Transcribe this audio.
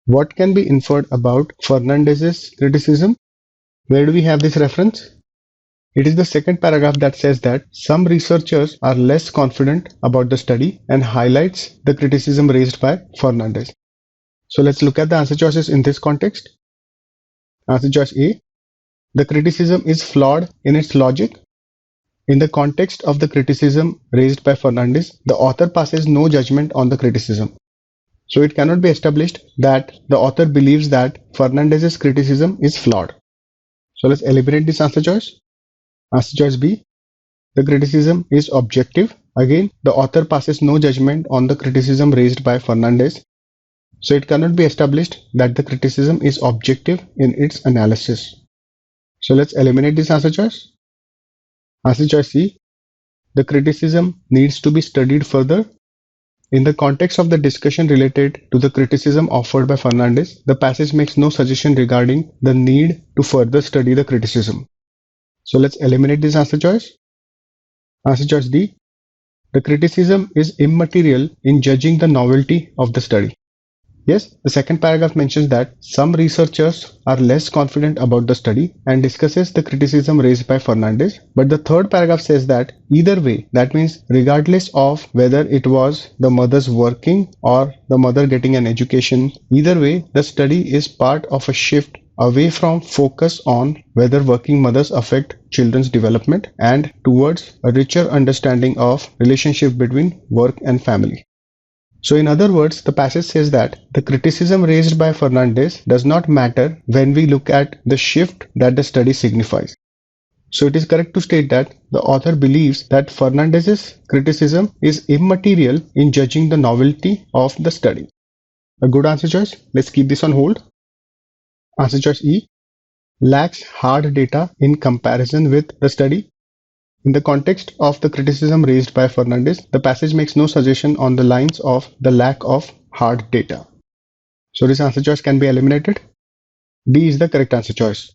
What can be inferred about Fernandez's criticism? Where do we have this reference? It is the second paragraph that says that some researchers are less confident about the study and highlights the criticism raised by Fernandez. So let's look at the answer choices in this context. Answer choice A. The criticism is flawed in its logic. In the context of the criticism raised by Fernandez, the author passes no judgment on the criticism. So it cannot be established that the author believes that Fernandez's criticism is flawed. So let's eliminate this answer choice. Answer choice B. The criticism is objective. Again, the author passes no judgment on the criticism raised by Fernandez. So it cannot be established that the criticism is objective in its analysis. So let's eliminate this answer choice. Answer choice C. The criticism needs to be studied further. In the context of the discussion related to the criticism offered by Fernandez, the passage makes no suggestion regarding the need to further study the criticism. So let's eliminate this answer choice. Answer choice D. The criticism is immaterial in judging the novelty of the study. Yes, the second paragraph mentions that some researchers are less confident about the study and discusses the criticism raised by Fernandez. But the third paragraph says that either way, that means regardless of whether it was the mother's working or the mother getting an education, either way, the study is part of a shift away from focus on whether working mothers affect children's development and towards a richer understanding of relationship between work and family. So in other words, the passage says that the criticism raised by Fernandez does not matter when we look at the shift that the study signifies. So it is correct to state that the author believes that Fernandez's criticism is immaterial in judging the novelty of the study. A good answer choice. Let's keep this on hold. Answer choice E. Lacks hard data in comparison with the study. In the context of the criticism raised by Fernandez, the passage makes no suggestion on the lines of the lack of hard data. So this answer choice can be eliminated. D is the correct answer choice.